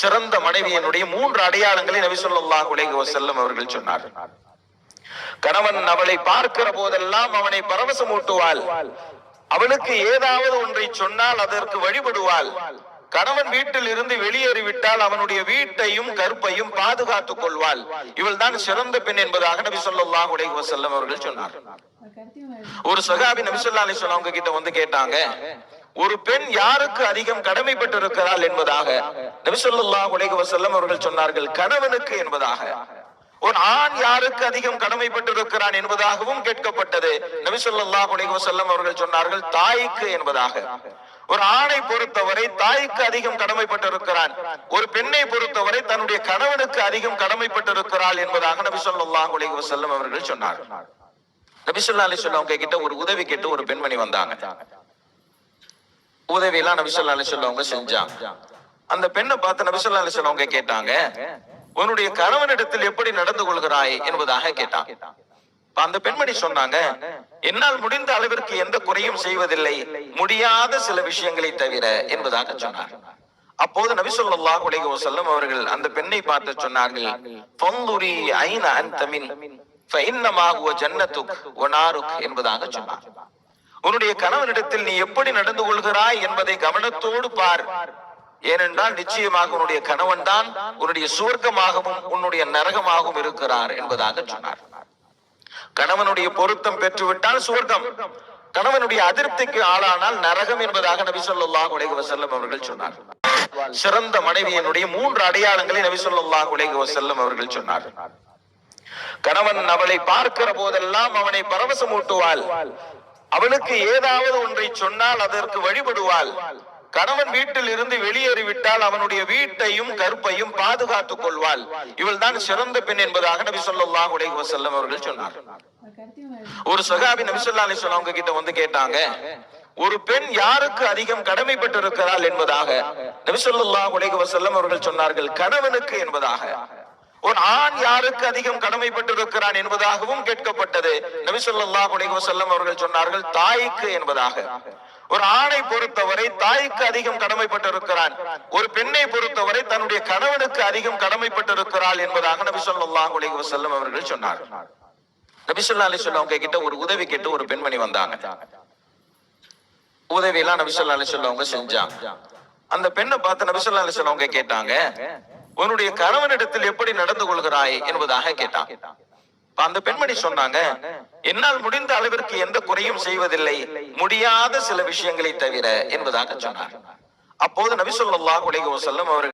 சிறந்த மனைவியினுடைய 3 அடையாளங்களை நபி ஸல்லல்லாஹு அலைஹி வஸல்லம் அவர்கள் சொன்னார். கணவன் அவளை பார்க்கிற போதெல்லாம் அவனை பரவசமூட்டுவாள். அவளுக்கு ஏதாவது ஒன்றை சொன்னால் அதற்கு வழிபடுவாள். கணவன் வீட்டில் இருந்து வெளியேறிவிட்டால் அவனுடைய வீட்டையும் கற்பையும் பாதுகாத்துக் கொள்வாள். இவள் தான் சிறந்த பெண் என்பதாக நபி ஸல்லல்லாஹு அலைஹி வஸல்லம் அவர்கள் சொன்னார். ஒரு சஹாபி நபி ஸல்லல்லாஹு அலைஹி வஸல்லம் அவங்க கிட்ட வந்து கேட்டாங்க, ஒரு பெண் யாருக்கு அதிகம் கடமைப்பட்டு இருக்கிறாள் என்பதாக. நபி ஸல்லல்லாஹு அலைஹி வஸல்லம் அவர்கள் சொன்னார்கள், கணவனுக்கு என்பதாக. ஒரு ஆண் யாருக்கு அதிகம் கடமைப்பட்டு இருக்கிறான் என்பதாகவும் கேட்கப்பட்டது. நபி ஸல்லல்லாஹு அலைஹி வஸல்லம் அவர்கள் சொன்னார்கள், தாய்க்கு என்பதாக. ஒரு ஆணை பொறுத்தவரை தாய்க்கு அதிகம் கடமைப்பட்டு இருக்கிறான், ஒரு பெண்ணை பொறுத்தவரை தன்னுடைய கணவனுக்கு அதிகம் கடமைப்பட்டு இருக்கிறாள் என்பதாக நபி ஸல்லல்லாஹு அலைஹி வஸல்லம் அவர்கள் சொன்னார். நபி ஸல்லல்லாஹு அலைஹி வஸல்லம் அவங்க கிட்ட ஒரு உதவி கேட்டு ஒரு பெண்மணி வந்தாங்க. உதவி எல்லாம் நபி ஸல்லல்லாஹு அலைஹி வஸல்லம் அவங்க செஞ்சாங்க. அந்த பெண்ணை பார்த்து நபி ஸல்லல்லாஹு அலைஹி வஸல்லம் அவங்க கேட்டாங்க, உன்னுடைய கணவனிடத்தில் எப்படி நடந்து கொள்கிறாய் என்பதாக கேட்டான். அந்த பெண்மணி சொன்னாங்க, என்னால் முடிந்த அளவிற்கு எந்த குறையும் செய்வதில்லை, முடியாத சில விஷயங்களை தவிர என்பதாக சொன்னார். அப்போது நபி ஸல்லல்லாஹு அலைஹி வஸல்லம் அவர்கள் அந்த பெண்ணை பார்த்து சொன்னார்கள், ஃபந்துரி ஐன அன்த மின் ஃபஇன்னமா ஹுவ ஜன்னத்துக் வ நாருக் என்பதாக சொன்னார். உன்னுடைய கணவனிடத்தில் நீ எப்படி நடந்து கொள்கிறாய் என்பதை கவனத்தோடு பார். ஏனென்றால் நிச்சயமாக உன்னுடைய கணவன் தான் உன்னுடைய சுவர்க்கமாகவும் உன்னுடைய நரகமாகவும் இருக்கிறார் என்பதாக சொன்னார். கணவனுடைய பொருத்தம் பெற்றுவிட்டால் சுவர்க்கம், கணவனுடைய அதிருப்திக்கு ஆளானால் நரகம் என்பதாக நபி ஸல்லல்லாஹு அலைஹி வஸல்லம் அவர்கள் சொன்னார். சிறந்த மனைவியினுடைய 3 அடையாளங்களை நபி ஸல்லல்லாஹு அலைஹி வஸல்லம் அவர்கள் சொன்னார். கணவன் அவளை பார்க்கிற போதெல்லாம் அவனை பரவசமூட்டுவாள். அவளுக்கு ஏதாவது ஒன்றை சொன்னால் அதற்கு வழிபடுவாள். கணவன் வீட்டில் இருந்து வெளியேறிவிட்டால் அவனுடைய வீட்டையும் கற்பையும் பாதுகாத்துக் கொள்வாள். இவள் தான் சிறந்த பெண் என்பதாக நபி ஸல்லல்லாஹு அலைஹி வஸல்லம் அவர்கள் சொன்னார். ஒரு சஹாபி நபி ஸல்லல்லாஹு அலைஹி வஸல்லம் அவங்க கிட்ட வந்து கேட்டாங்க, ஒரு பெண் யாருக்கு அதிகம் கடமைப்பட்டு இருக்கிறாள் என்பதாக. நபி ஸல்லல்லாஹு அலைஹி வஸல்லம் அவர்கள் சொன்னார்கள், கணவனுக்கு என்பதாக. ஒரு ஆண் யாருக்கு அதிகம் கடமைப்பட்டு இருக்கிறான் என்பதாகவும் கேட்கப்பட்டது. நபி ஸல்லல்லாஹு அலைஹி வஸல்லம் அவர்கள் சொன்னார்கள், தாய்க்கு என்பதாக. ஒரு ஆணை பொறுத்தவரை தாய்க்கு அதிகம் கடமைப்பட்டு இருக்கிறான், ஒரு பெண்ணை பொறுத்தவரை தன்னுடைய கணவனுக்கு அதிகம் கடமைப்பட்டு இருக்கிறாள் என்பதாக நபி ஸல்லல்லாஹு அலைஹி வஸல்லம் அவர்கள் சொன்னார். நபி ஸல்லல்லாஹு அலைஹி வஸல்லம் அவங்க கிட்ட ஒரு உதவி கேட்டு ஒரு பெண்மணி வந்தாங்க. உதவி எல்லாம் நபி ஸல்லல்லாஹு அலைஹி வஸல்லம் அவங்க செஞ்சாங்க. அந்த பெண்ணை பார்த்து நபி ஸல்லல்லாஹு அலைஹி வஸல்லம் அவங்க கேட்டாங்க, உன்னுடைய கணவனிடத்தில் எப்படி நடந்து கொள்கிறாய் என்பதாக கேட்டான். அந்த பெண்மணி சொன்னாங்க, என்னால் முடிந்த அளவிற்கு எந்த குறையும் செய்வதில்லை, முடியாத சில விஷயங்களை தவிர என்பதாக சொன்னார். அப்போது நபி ஸல்லல்லாஹு அலைஹி வஸல்லம் அவர்கள்